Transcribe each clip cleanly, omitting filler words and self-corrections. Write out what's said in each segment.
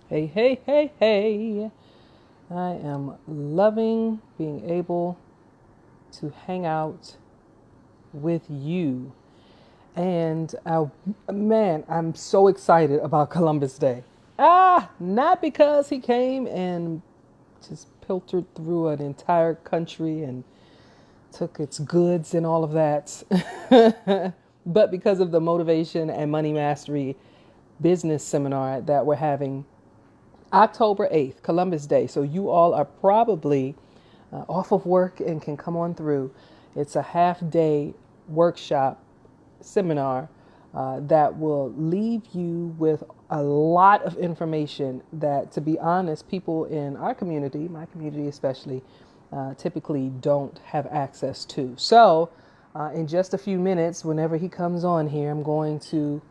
Hey, hey, hey, hey. I am loving being able to hang out with you. And man, I'm so excited about Columbus Day. Not because he came and just pilfered through an entire country and took its goods and all of that, but because of the motivation and money mastery business seminar that we're having October 8th, Columbus Day. So you all are probably off of work and can come on through. It's a half day workshop seminar that will leave you with a lot of information that, to be honest, people in our community, my community especially, typically don't have access to. So, in just a few minutes, whenever he comes on here, I'm going to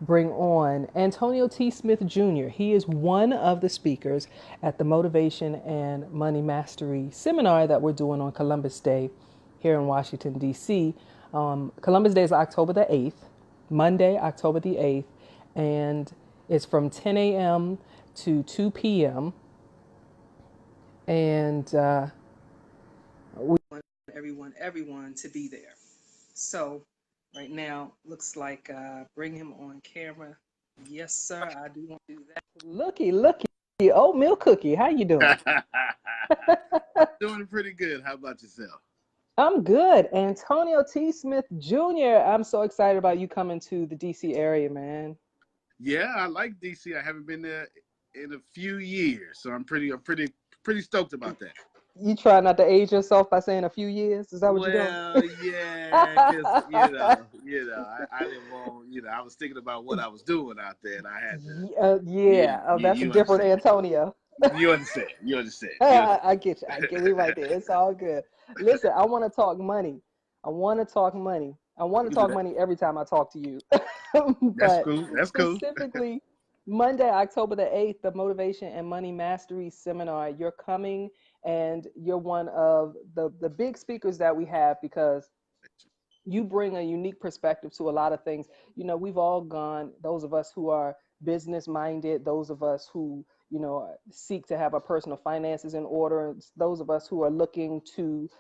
bring on Antonio T. Smith Jr. He is one of the speakers at the Motivation and Money Mastery seminar that we're doing on Columbus Day here in Washington, D.C. Columbus Day is October the 8th, Monday, October the 8th, and it's from 10 a.m. to 2 p.m. And we want everyone to be there. So right now, looks like bring him on camera. Yes, sir, I do want to do that. Looky, oatmeal cookie. How you doing? Doing pretty good. How about yourself? I'm good. Antonio T. Smith Jr. I'm so excited about you coming to the DC area, man. Yeah, I like DC. I haven't been there in a few years, so I'm pretty stoked about that. You try not to age yourself by saying a few years. Is that what you're doing? Well, yeah, because I didn't want, I was thinking about what I was doing out there, and I had to, you, Yeah. Oh, you, that's a you different understand, Antonio. you understand, you understand, you I get you. I get we right there. It's all good. Listen, I want to talk money. I want to talk money. I want to talk understand. money every time I talk to you. That's But cool. That's cool. specifically, Monday, October the 8th, the Motivation and Money Mastery Seminar. You're coming and you're one of the big speakers that we have because you bring a unique perspective to a lot of things. We've all gone, those of us who are business minded, those of us who, seek to have our personal finances in order, those of us who are looking to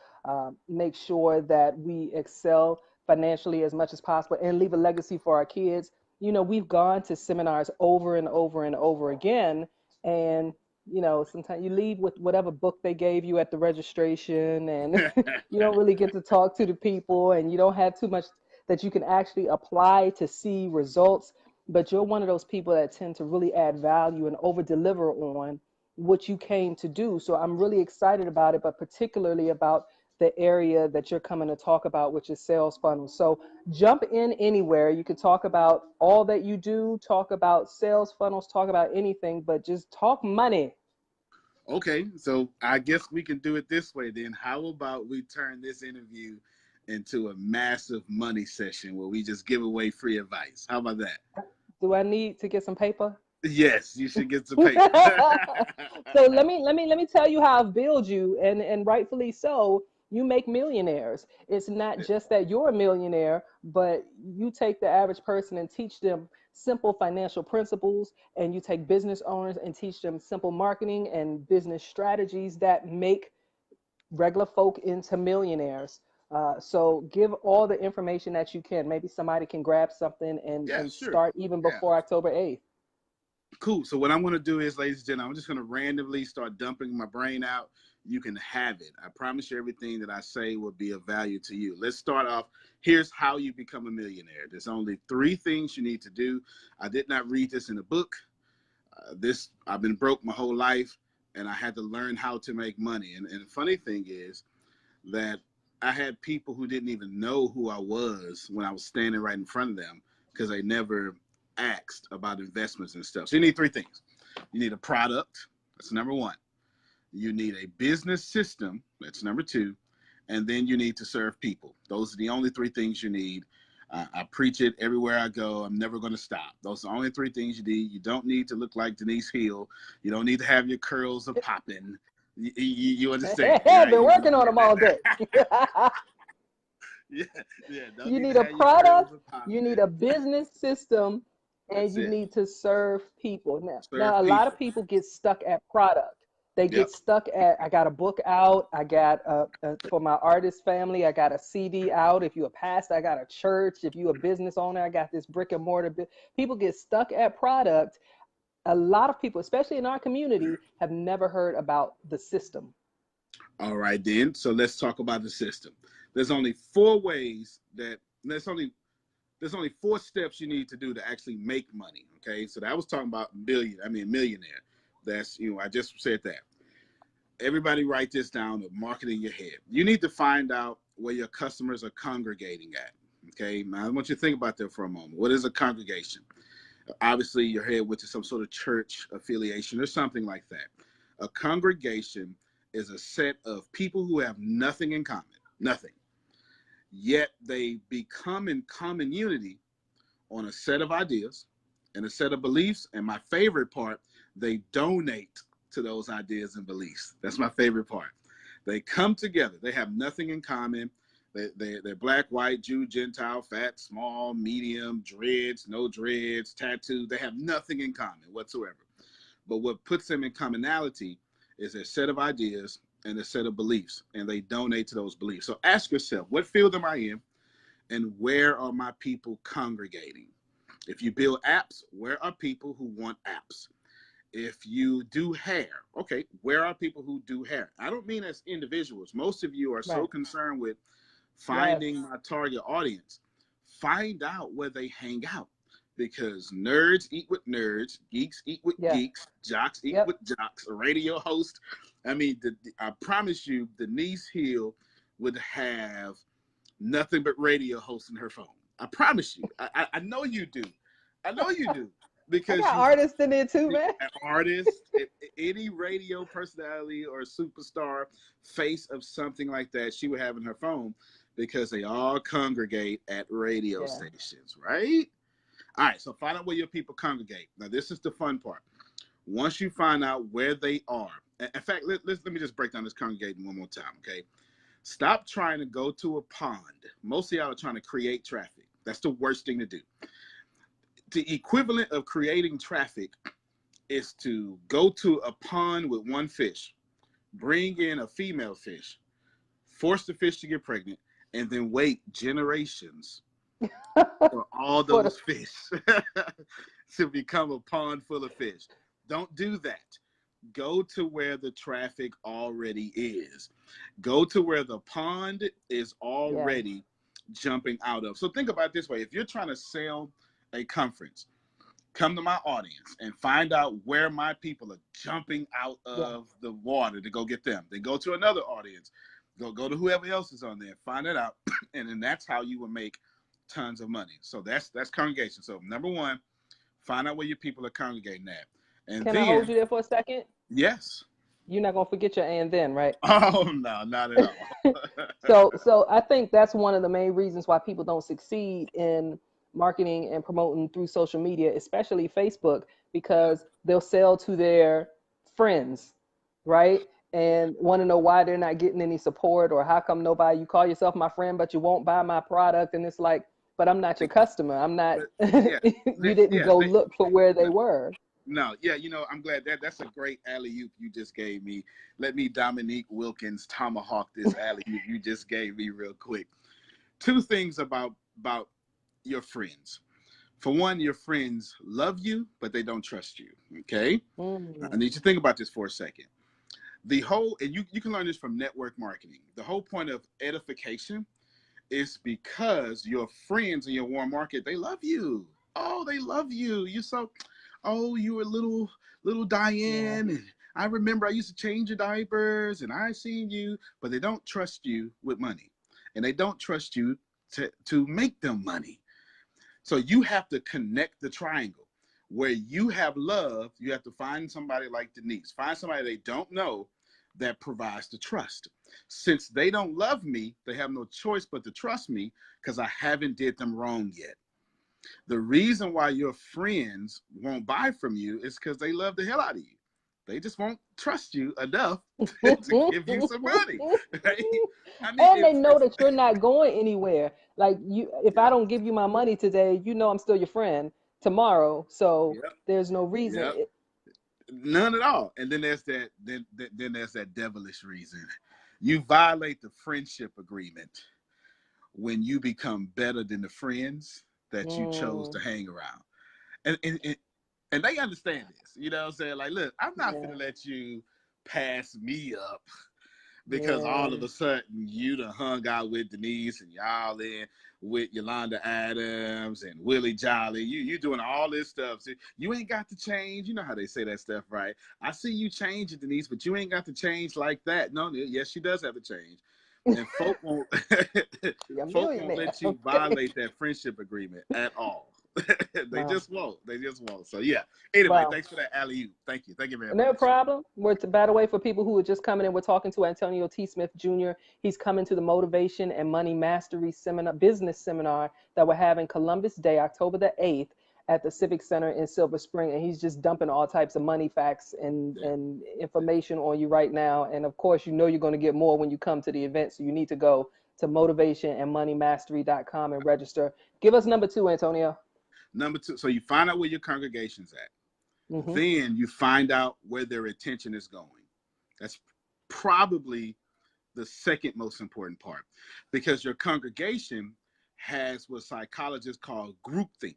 make sure that we excel financially as much as possible and leave a legacy for our kids. We've gone to seminars over and over and over again. And sometimes you leave with whatever book they gave you at the registration, and you don't really get to talk to the people, and you don't have too much that you can actually apply to see results. But you're one of those people that tend to really add value and over deliver on what you came to do. So I'm really excited about it, but particularly about the area that you're coming to talk about, which is sales funnels. So jump in anywhere. You could talk about all that you do, talk about sales funnels, talk about anything, but just talk money. Okay, so I guess we can do it this way then. How about we turn this interview into a massive money session where we just give away free advice? How about that? Do I need to get some paper? Yes, you should get some So paper. let me tell you how I've built you, and rightfully so. You make millionaires. It's not just that you're a millionaire, but you take the average person and teach them simple financial principles, and you take business owners and teach them simple marketing and business strategies that make regular folk into millionaires. So give all the information that you can. Maybe somebody can grab something Yeah, and sure. start even Yeah. before October 8th. Cool. So what I'm going to do is, ladies and gentlemen, I'm just going to randomly start dumping my brain out. You can have it. I promise you everything that I say will be of value to you. Let's start off. Here's how you become a millionaire. There's only three things you need to do. I did not read this in a book. This I've been broke my whole life, and I had to learn how to make money. And the funny thing is that I had people who didn't even know who I was when I was standing right in front of them because they never asked about investments and stuff. So you need three things. You need a product. That's number one. You need a business system. That's number two. And then you need to serve people. Those are the only three things you need. I preach it everywhere I go. I'm never going to stop. Those are the only three things you need. You don't need to look like Denise Hill. You don't need to have your curls a popping. You understand, I've right? been working on them all day. Yeah, yeah. Don't You need need to a have your curls product, a you need popping. a business system, and That's you it. need to serve people. Now Serve a lot of people. people get stuck at product. They get Yep. stuck at, I got a book out, I got for my artist family, I got a CD out. If you're a pastor, I got a church. If you're a business owner, I got this brick and mortar. People get stuck at product. A lot of people, especially in our community, have never heard about the system. All right, then. So let's talk about the system. There's only four ways that there's only four steps you need to do to actually make money. Okay, so that was talking about millionaire. That's I just said that. Everybody write this down of market in your head. You need to find out where your customers are congregating at. Okay, now I want you to think about that for a moment. What is a congregation? Obviously, you're headed with some sort of church affiliation or something like that. A congregation is a set of people who have nothing in common, nothing. Yet they become in common unity on a set of ideas and a set of beliefs. And my favorite part, they donate to those ideas and beliefs. That's my favorite part. They come together. They have nothing in common. They're black, white, Jew, Gentile, fat, small, medium, dreads, no dreads, tattooed. They have nothing in common whatsoever. But what puts them in commonality is a set of ideas and a set of beliefs, and they donate to those beliefs. So ask yourself, what field am I in, and where are my people congregating? If you build apps, where are people who want apps? If you do hair, okay, where are people who do hair? I don't mean as individuals. Most of you are so Right. concerned with Yes. finding my target audience. Find out where they hang out, because nerds eat with nerds, geeks eat with Yeah. geeks, jocks eat Yep. with jocks. A radio host, I promise you, Denise Hill would have nothing but radio hosts in her phone. I promise you. I know you do. I know you do, I because got you artists in there too, man. an artist, any radio personality or superstar, face of something like that, she would have in her phone, because they all congregate at radio Yeah. stations, right? All right, so find out where your people congregate. Now, this is the fun part. Once you find out where they are, in fact, let me just break down this congregating one more time, okay? Stop trying to go to a pond. Most of y'all are trying to create traffic. That's the worst thing to do. The equivalent of creating traffic is to go to a pond with one fish, bring in a female fish, force the fish to get pregnant, and then wait generations for all For the, those fish to become a pond full of fish. Don't do that. Go to where the traffic already is. Go to where the pond is yeah. already jumping out of. So think about it this way. If you're trying to sell a conference, come to my audience and find out where my people are jumping out Yeah. of the water to go get them. Then go to another audience. Go to whoever else is on there. Find it out. And then that's how you will make tons of money. So that's congregation. So number one, find out where your people are congregating at. And Can I hold then, you there for a second? yes. You're not gonna forget your and then, right? Oh, no, not at all. So I think that's one of the main reasons why people don't succeed in marketing and promoting through social media, especially Facebook, because they'll sell to their friends, right? And want to know why they're not getting any support, or how come nobody, you call yourself my friend, but you won't buy my product. And it's like, but I'm not your customer. I'm not, But, yeah, you didn't yeah, go look for where they were. no, yeah, I'm glad that's a great alley-oop you just gave me. Let me Dominique Wilkins tomahawk this alley-oop you just gave me real quick. Two things about your friends. For one, your friends love you, but they don't trust you. Okay? I need you to think about this for a second. The whole, and you can learn this from network marketing. The whole point of edification is because your friends in your warm market, they love you. Oh, they love you. Oh, you were little Yeah. Diane. And I remember I used to change your diapers and I seen you, but they don't trust you with money. And they don't trust you to make them money. So you have to connect the triangle. Where you have love, you have to find somebody like Denise. Find somebody they don't know that provides the trust. Since they don't love me, they have no choice but to trust me, because I haven't did them wrong yet. The reason why your friends won't buy from you is because they love the hell out of you. They just won't trust you enough to give you some money. Right? I mean, And they know that you're not going anywhere. Like, you, if I yeah, don't give you my money today, I'm still your friend. tomorrow. So Yep. there's no reason. Yep. None at all. And then there's that. Then there's that devilish reason. You violate the friendship agreement when you become better than the friends that you chose to Mm, hang around. And they understand this. You know what I'm saying? Like, look, I'm not yeah, gonna let you pass me up because yeah, all of a sudden you done hung out with Denise and y'all in with Yolanda Adams and Willie Jolly. You doing all this stuff. So you ain't got to change. You know how they say that stuff, right? I see you changing, Denise, but you ain't got to change like that. No, yes, she does have to change. And folk won't be a folk won't millionaire. let you Okay. violate that friendship agreement at all. They Wow. just won't. They just won't. So yeah. Anyway, Wow. thanks for that alley oop. Thank you. Thank you very No much. problem. We're by the way, for people who are just coming in, we're talking to Antonio T. Smith Jr. He's coming to the Motivation and Money Mastery Seminar, business seminar that we're having Columbus Day, October the 8th at the Civic Center in Silver Spring. And he's just dumping all types of money facts Yeah. and information on you right now. And of course, you know you're going to get more when you come to the event. So you need to go to motivationandmoneymastery.com and register. Give us number 2, Antonio. Number two, so you find out where your congregation's at. Mm-hmm. Then you find out where their attention is going. That's probably the second most important part because your congregation has what psychologists call groupthink.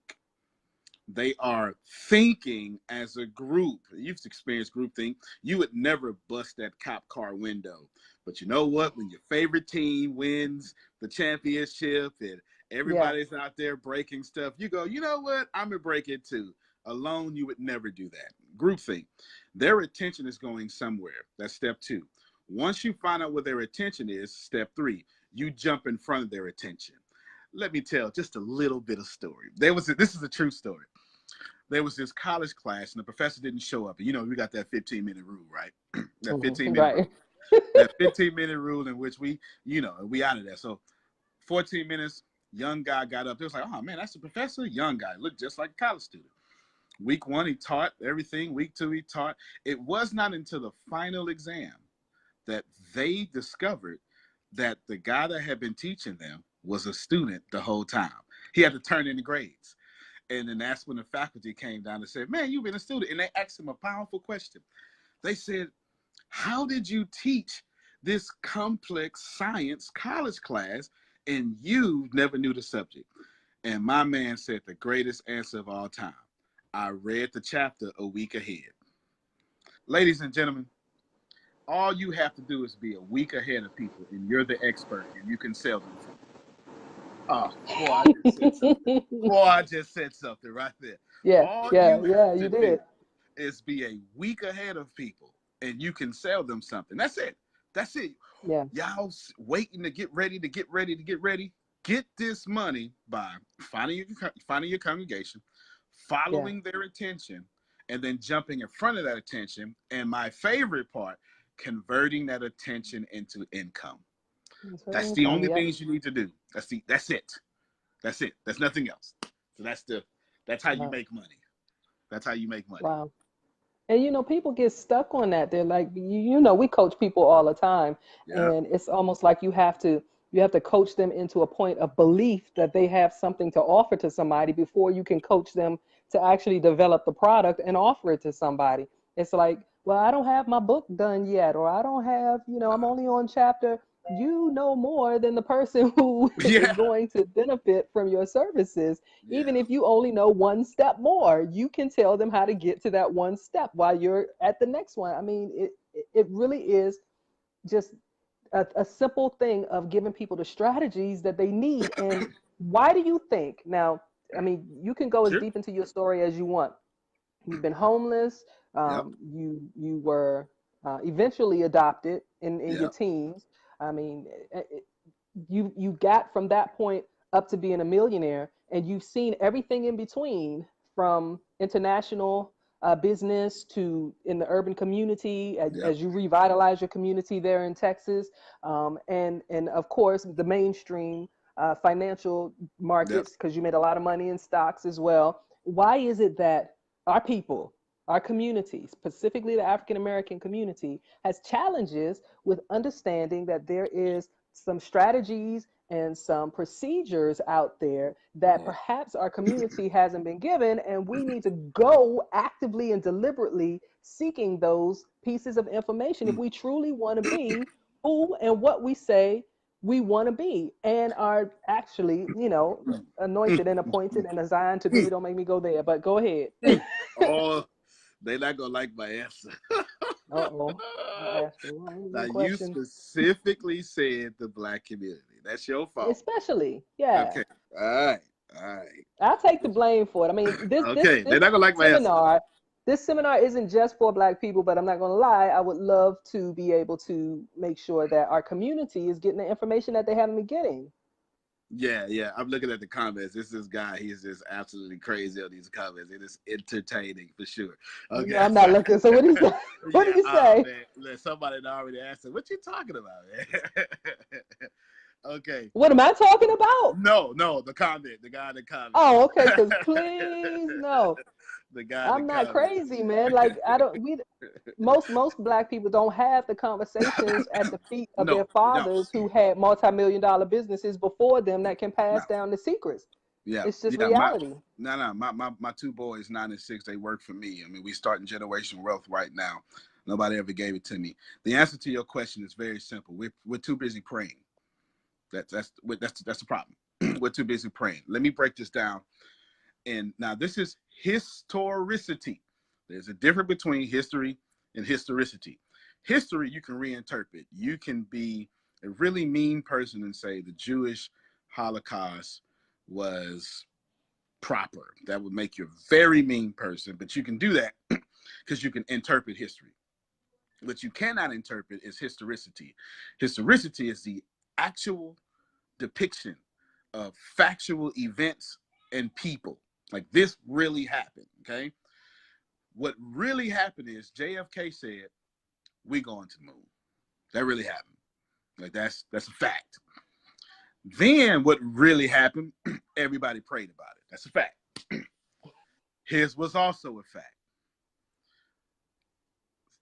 They are thinking as a group. You've experienced groupthink. You would never bust that cop car window. But you know what? When your favorite team wins the championship and Yeah. everybody's out there breaking stuff, you go, you know what? I'm going to break it too. Alone, you would never do that. Groupthink. Their attention is going somewhere. That's step 2. Once you find out where their attention is, step 3, you jump in front of their attention. Let me tell just a little bit of story. This is a true story. There was this college class and the professor didn't show up. And you know, we got that 15-minute rule, right? That Mm-hmm. 15-minute Right. rule. That 15-minute rule in which we out of there. So 14 minutes, young guy got up. It was like, oh man, that's the professor. Young guy, looked just like a college student. Week 1, he taught everything. Week 2, he taught. It was not until the final exam that they discovered that the guy that had been teaching them was a student the whole time. He had to turn in the grades. And then that's when the faculty came down and said, man, you've been a student. And they asked him a powerful question. They said, how did you teach this complex science college class and you never knew the subject? And my man said the greatest answer of all time. I read the chapter a week ahead. Ladies and gentlemen, all you have to do is be a week ahead of people and you're the expert and you can sell them something. Oh, boy, I just said something. Boy, I just said something right there. Yeah, All yeah, you yeah, have you to do did. is be a week ahead of people and you can sell them something. That's it. That's it. Yeah, Y'all waiting to get ready, to get ready, to get ready. Get this money by finding your congregation, yeah. following their attention, and then jumping in front of that attention. And my favorite part, converting that attention into income. That's her That's the income. only Yep. things you need to do. That's it. That's it. That's nothing else. So that's how you Wow. make money. That's how you make money. Wow. And people get stuck on that. They're like, we coach people all the time, Yeah. and it's almost like you have to coach them into a point of belief that they have something to offer to somebody before you can coach them to actually develop the product and offer it to somebody. It's like, well, I don't have my book done yet, or I don't have, I'm only on chapter. You know more than the person who is Yeah. going to benefit from your services. Yeah. Even if you only know one step more, you can tell them how to get to that one step while you're at the next one. I mean, it really is just a simple thing of giving people the strategies that they need. And why do you think now? I mean, you can go as Sure. deep into your story as you want. You've been homeless. Yep. You were eventually adopted in your Yep. teens. I mean, you got from that point up to being a millionaire, and you've seen everything in between, from international business to in the urban community Yep. as you revitalize your community there in Texas, and of course the mainstream financial Yep. markets, because you made a lot of money in stocks as well. Why is it that our people, our community, specifically the African American community, has challenges with understanding that there is some strategies and some procedures out there that Yeah. perhaps our community hasn't been given, and we need to go actively and deliberately seeking those pieces of information if we truly want to be who and what we say we want to be and are actually, anointed and appointed and assigned to be. Don't make me go there, but go ahead. Oh, they not gonna like my answer. Uh-oh. I asked the Now wrong you question. specifically said the black community. That's your fault. Especially, yeah. Okay. All right. All right. I'll take the blame for it. I mean, this this Okay. They're this not gonna like my answer. seminar, this seminar isn't just for Black people, but I'm not going to lie. I would love to be able to make sure that our community is getting the information that they haven't been getting. Yeah, yeah. I'm looking at the comments. This guy, he's just absolutely crazy on these comments. It is entertaining for sure. Okay. I'm not looking. So what do you say? What Yeah, do you say? man. Somebody had already asked him, what you talking about, man? Okay. What am I talking about? No, the comment, the guy in the comment. Oh, okay. Because please, no, The guy in the I'm not comment. crazy, man. Like I don't. We most Black people don't have the conversations at the feet of No, their they don't. fathers who had multi-million-dollar businesses before them that can No. pass down the secrets. Yeah, It's just yeah. reality. My two boys, 9 and 6, they work for me. I mean, we starting generational wealth right now. Nobody ever gave it to me. The answer to your question is very simple. We're too busy praying. That's the problem. We're too busy praying. Let me break this down. And now this is historicity. There's a difference between history and historicity. History you can reinterpret. You can be a really mean person and say the Jewish Holocaust was proper. That would make you a very mean person, but you can do that because you can interpret history. What you cannot interpret is historicity. Historicity is the actual depiction of factual events and people. Like this really happened, okay? What really happened is JFK said, we going to the moon. That really happened. Like that's a fact. Then what really happened, everybody prayed about it. That's a fact. His was also a fact.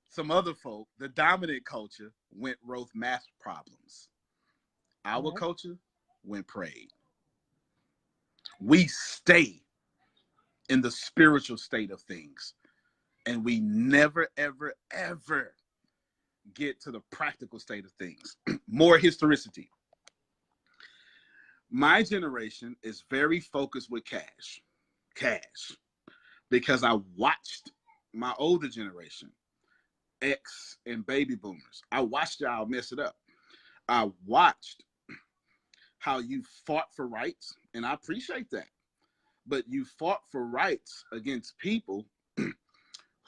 Some other folk, the dominant culture, wrote math problems. Our Right. culture went prayed. We stay in the spiritual state of things, and we never, ever, ever get to the practical state of things. More historicity. My generation is very focused with cash, because I watched my older generation, X and baby boomers. I watched y'all mess it up. I watched how you fought for rights, and I appreciate that. But you fought for rights against people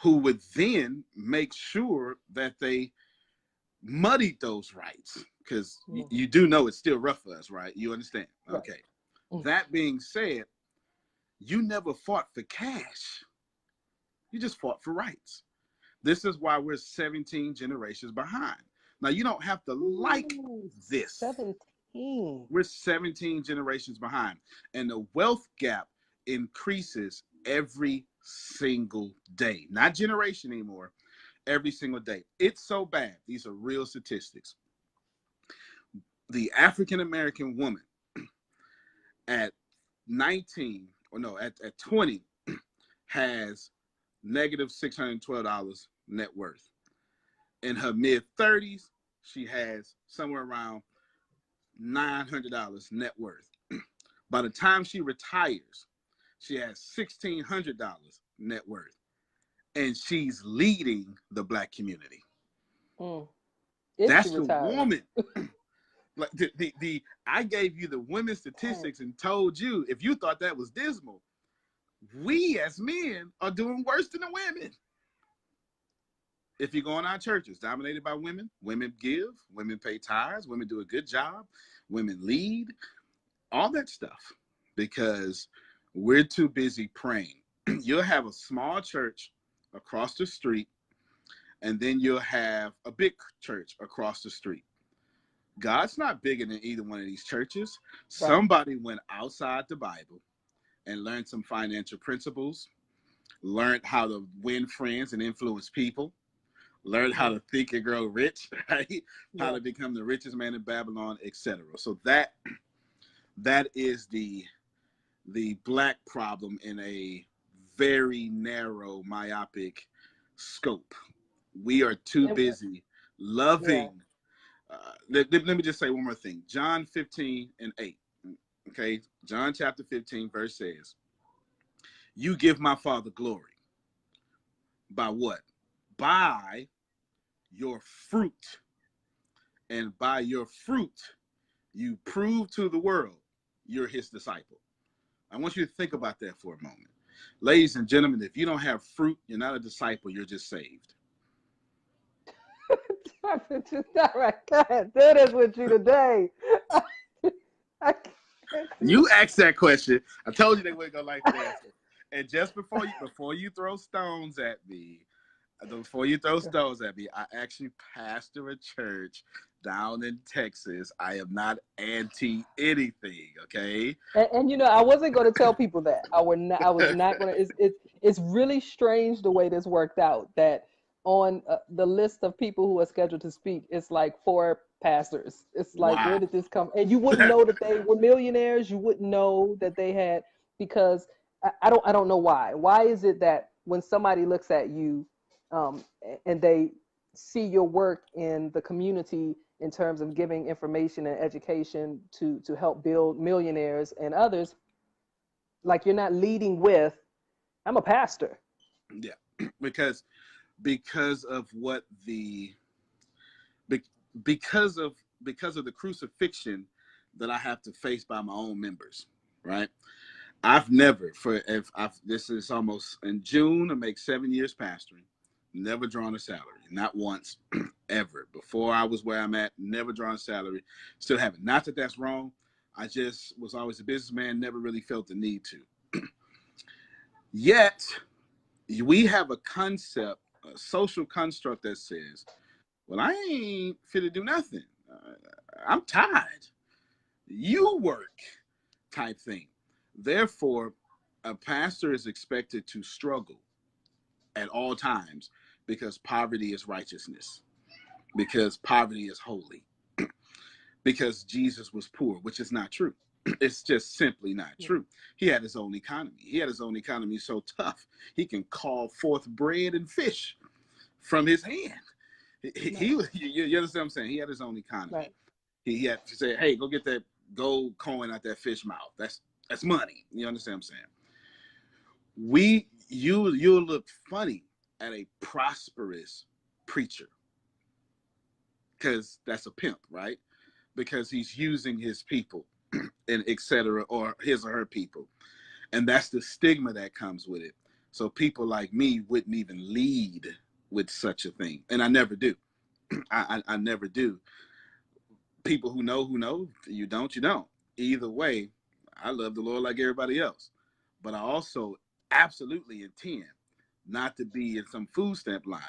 who would then make sure that they muddied those rights, because you do know it's still rough for us, right? You understand? Right. Okay. That being said, you never fought for cash. You just fought for rights. This is why we're 17 generations behind. Now, you don't have to like this. 17. We're 17 generations behind. And the wealth gap increases every single day. Not generation anymore. Every single day. It's so bad. These are real statistics. The African-American woman at 19, or no, at 20, has negative $612 net worth. In her mid-30s, she has somewhere around $900 net worth. By the time she retires, she has $1,600 net worth. And she's leading the Black community. That's the woman. Like I gave you the women's statistics and told you, if you thought that was dismal, we as men are doing worse than the women. If you go in our churches dominated by women, women give, women pay tithes, women do a good job, women lead, all that stuff, because we're too busy praying. You'll have a small church across the street, and then you'll have a big church across the street. God's not bigger than either one of these churches. Right. Somebody went outside the Bible and learned some financial principles, learned how to win friends and influence people, learned how to think and grow rich, right? How to become the richest man in Babylon, etc. So that That is the black problem in a very narrow, myopic scope. We are too And, busy yeah. loving. Let me just say one more thing. John 15:8. Okay, John chapter 15 verse says, "You give my Father glory by what? By your fruit, and by your fruit, you prove to the world you're His disciple." I want you to think about that for a moment. Ladies and gentlemen, if you don't have fruit, you're not a disciple, you're just saved. All right, go ahead. Do this with you today. I can't. You asked that question. I told you they weren't gonna like the answer. And just before you throw stones at me, I actually pastor a church down in Texas. I am not anti anything, okay? And you know, I wasn't going to tell people that. I was not going to. It's really strange the way this worked out. That on the list of people who are scheduled to speak, it's like 4 pastors. It's like, where Wow. did this come? And you wouldn't know that they were millionaires. You wouldn't know that they had, because I don't know why. Why is it that when somebody looks at you, um, and they see your work in the community in terms of giving information and education to help build millionaires and others, like, you're not leading with, I'm a pastor. Yeah. Because of what the be- because of the crucifixion that I have to face by my own members, right? I've never, for if I've this is almost in June, I make 7 years pastoring, never drawn a salary, not once, ever. Before I was where I'm at, never drawn a salary, still haven't. Not that that's wrong. I just was always a businessman, never really felt the need to. Yet we have a concept, a social construct that says, well, I ain't fit to do nothing. I'm tired. You work, type thing. Therefore, a pastor is expected to struggle at all times because poverty is righteousness, because poverty is holy, because Jesus was poor, which is not true. It's just simply not true. He had his own economy. He had his own economy so tough, he can call forth bread and fish from his hand. You understand what I'm saying? He had his own economy. Right. He had to say, hey, go get that gold coin out that fish mouth. That's money. You understand what I'm saying? You'll look funny at a prosperous preacher because that's a pimp, right? Because he's using his people and etc. or his or her people, and that's the stigma that comes with it. So people like me wouldn't even lead with such a thing, and I never do. I never do. People who know. You don't, you don't. Either way, I love the Lord like everybody else, but I also absolutely intend not to be in some food stamp line.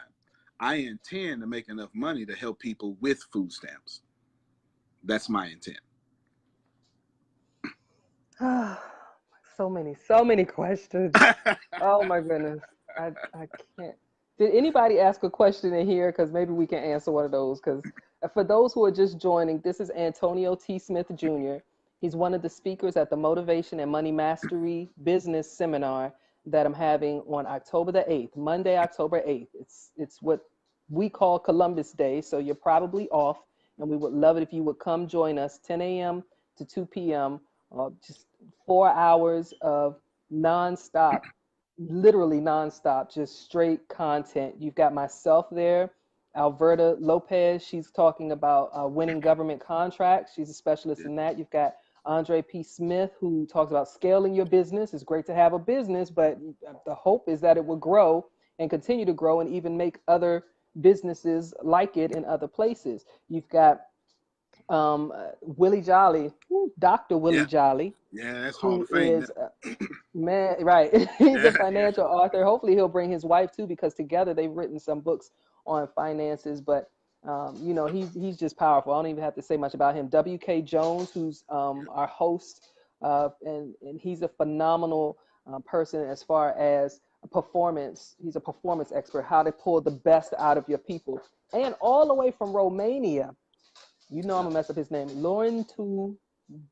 I intend to make enough money to help people with food stamps. That's my intent. So many questions. Oh my goodness. I can't. Did anybody ask a question in here? Because maybe we can answer one of those. Because for those who are just joining, this is Antonio T. Smith Jr. He's one of the speakers at the Motivation and Money Mastery Business Seminar that I'm having on October the 8th, Monday, October 8th. It's what we call Columbus Day, so you're probably off, and we would love it if you would come join us, 10 a.m. to 2 p.m. Just 4 hours of nonstop, literally nonstop, just straight content. You've got myself there, Alberta Lopez. She's talking about winning government contracts. She's a specialist Yeah. in that. You've got Andre P. Smith, who talks about scaling your business. It's great to have a business, but the hope is that it will grow and continue to grow and even make other businesses like it in other places. You've got Willie Jolly, Dr. Willie Yeah. Jolly, Yeah, that's Hall who of Fame is now. man, right. He's a Yeah, yeah. financial author. Hopefully he'll bring his wife too, because together they've written some books on finances. But you know, he's just powerful. I don't even have to say much about him. W.K. Jones, who's our host, and he's a phenomenal person as far as performance. He's a performance expert, how to pull the best out of your people. And all the way from Romania, you know I'm Yeah. gonna mess up his name, Lauren Tu.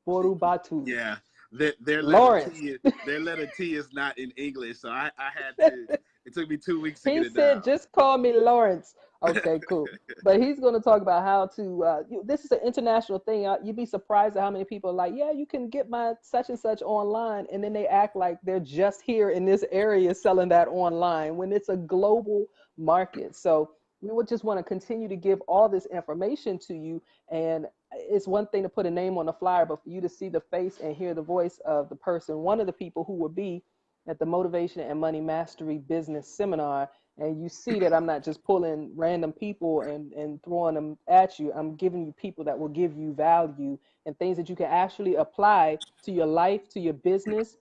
Borubatu. Yeah, Lawrence. their letter T is not in English, so I had to. It took me 2 weeks to get He it down. said, just call me Lawrence. Okay, cool. But he's going to talk about how to, this is an international thing. You'd be surprised at how many people are like, yeah, you can get my such and such online. And then they act like they're just here in this area selling that online when it's a global market. So we would just want to continue to give all this information to you. And it's one thing to put a name on the flyer, but for you to see the face and hear the voice of the person, one of the people who will be at the Motivation and Money Mastery Business Seminar, and you see that I'm not just pulling random people and throwing them at you. I'm giving you people that will give you value and things that you can actually apply to your life, to your business.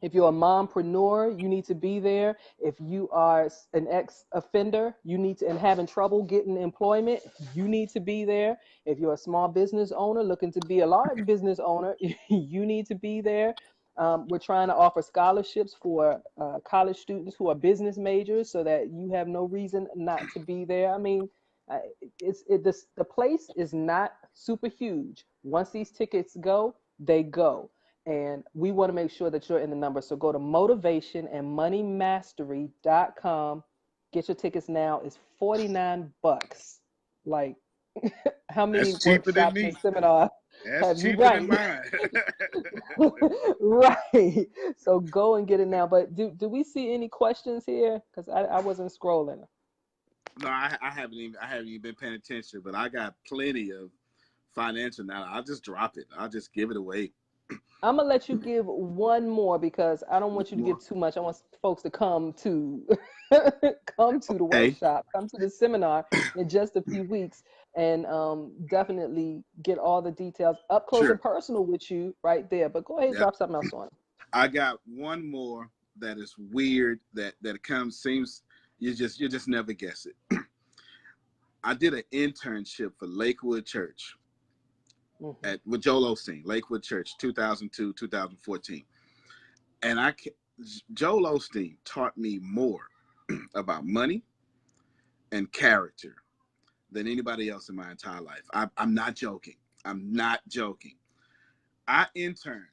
If you're a mompreneur, you need to be there. If you are an ex-offender, you need to, and having trouble getting employment, you need to be there. If you're a small business owner looking to be a large business owner, you need to be there. We're trying to offer scholarships for college students who are business majors so that you have no reason not to be there. I mean, the place is not super huge. Once these tickets go, they go. And we want to make sure that you're in the number. So go to motivationandmoneymastery.com. Get your tickets now. It's $49. Like, how many That's cheaper than workshops and me. seminars That's have you cheaper than right? mine. Right. So go and get it now. But do we see any questions here? Because I wasn't scrolling. No, I haven't even been paying attention, but I got plenty of financial now. I'll just drop it. I'll just give it away. I'm gonna let you give one more because I don't want you to More. give too much. I want folks to come to come to the Okay. workshop, come to the seminar in just a few weeks, and definitely get all the details up close and Sure. personal with you right there. But go ahead and Yeah. drop something else on. I got one more that is weird that comes seems you just never guess it. I did an internship for Lakewood Church Mm-hmm. with Joel Osteen, Lakewood Church, 2002, 2014. And Joel Osteen taught me more about money and character than anybody else in my entire life. I'm not joking. I'm not joking. I interned,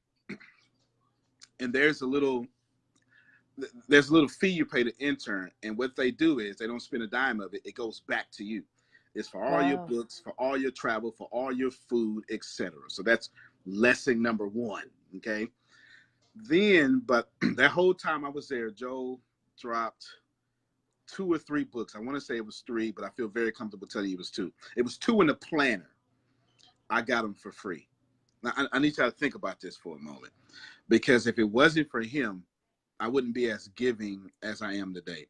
and there's a little fee you pay to intern, and what they do is they don't spend a dime of it. It goes back to you. It's for all your Wow. books, for all your travel, for all your food, etc. So that's lesson number one. Okay. Then, but that whole time I was there, Joe dropped 2 or 3 books. I want to say it was 3, but I feel very comfortable telling you it was 2. It was 2 in the planner. I got them for free. Now, I need you to think about this for a moment, because if it wasn't for him, I wouldn't be as giving as I am today,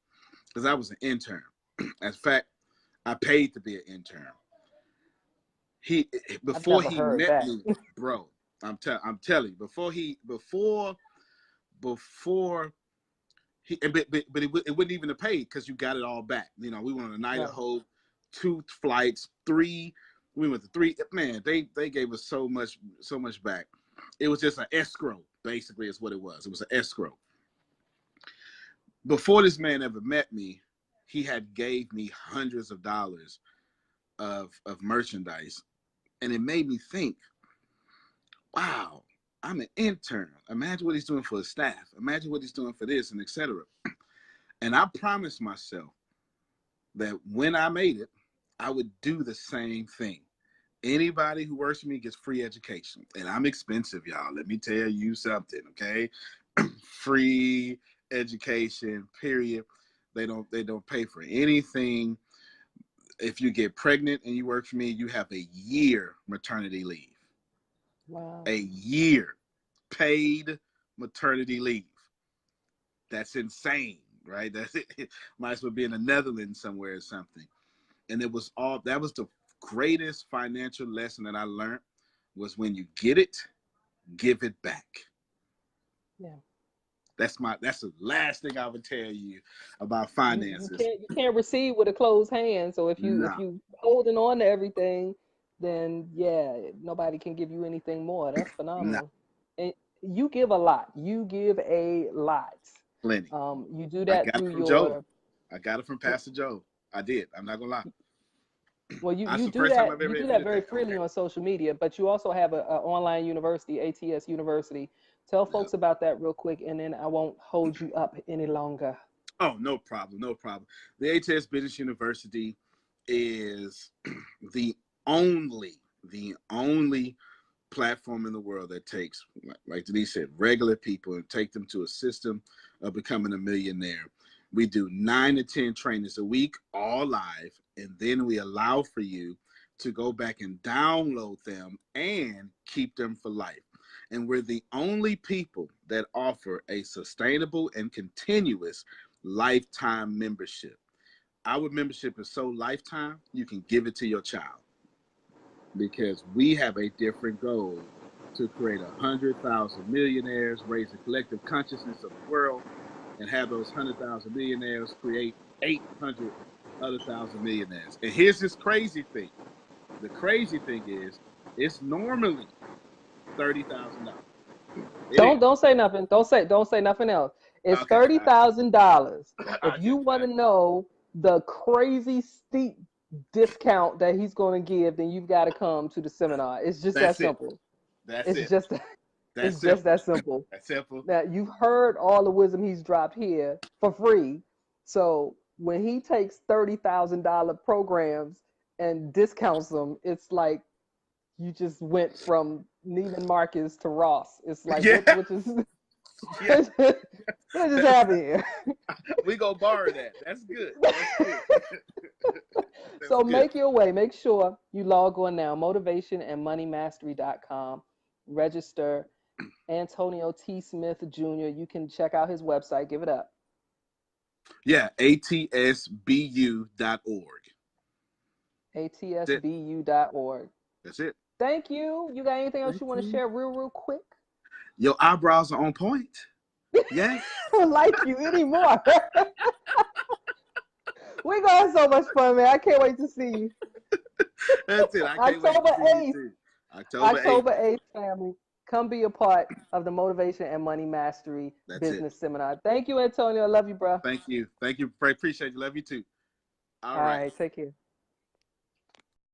because I was an intern. In fact, I paid to be an intern. He I've Before never he heard met that. me, bro. I'm telling you, before it wasn't even a pay, because you got it all back. You know, we went on a night of Right. hope, 2 flights, 3. We went to 3. Man, they gave us so much back. It was just an escrow, basically, is what it was. It was an escrow. Before this man ever met me, he had gave me hundreds of dollars of merchandise, and it made me think, wow, I'm an intern. Imagine what he's doing for his staff. Imagine what he's doing for this, and etc. And I promised myself that when I made it, I would do the same thing. Anybody who works for me gets free education. And I'm expensive, y'all. Let me tell you something, okay? Free education, period. They don't pay for anything. If you get pregnant and you work for me, you have a year maternity leave. Wow. A year paid maternity leave. That's insane, right? That's it. Might as well be in the Netherlands somewhere or something. And that was the greatest financial lesson that I learned, was when you get it, give it back. Yeah. That's the last thing I would tell you about You finances. can't receive with a closed hand. So if No, you holding on to everything, then yeah, nobody can give you anything more. That's no, phenomenal. And you give a lot. You give a lot. plenty. You do I that got through it from Joe. your I got it from Pastor Joe. I did. I'm not gonna lie. Well, you That's you the do first time that I've you ever do that admitted very that. freely Okay. on social media, but you also have a online university, ATS University. Tell Yep. folks about that real quick, and then I won't hold you up any longer. Oh, no problem. No problem. The ATS Business University is the the only platform in the world that takes, like Denise said, regular people and take them to a system of becoming a millionaire. We do 9 to 10 trainings a week, all live, and then we allow for you to go back and download them and keep them for life. And we're the only people that offer a sustainable and continuous lifetime membership. Our membership is so lifetime, you can give it to your child, because we have a different goal to create 100,000 millionaires, raise the collective consciousness of the world, and have those 100,000 millionaires create 800 other thousand millionaires. And here's this crazy thing. The crazy thing is, it's normally $30,000. It is. Don't say nothing. Don't say nothing else. It's Okay. $30,000. If I you just, want to know the crazy steep discount that he's going to give, then you've got to come to the seminar. It's just that that's it. simple. That's It's it. just That's it's just simple. that simple. That's simple. Now you've heard all the wisdom he's dropped here for free. So when he takes $30,000 programs and discounts them, it's like you just went from Neiman Marcus to Ross. It's like Yeah. what is Yeah. what just happened here? We go borrow that. That's good. That's good. That's So good. make your way. Make sure you log on now. Motivationandmoneymastery.com. Register. Antonio T. Smith Jr. You can check out his website. Give it up. Yeah, atsbu.org. That's it. atsbu.org. That's it. Thank you. You got anything else Thank you want to you. share real quick? Your eyebrows are on point. Yes. I don't like you anymore. We're going to have so much fun, man. I can't wait to see you. That's it. I can't wait to October see you 8th. too. October 8th. October 8th, family. Come be a part of the Motivation and Money Mastery That's it. Business Seminar. Thank you, Antonio. I love you, bro. Thank you. Thank you. Appreciate you. Love you too. All All right. right. Take care.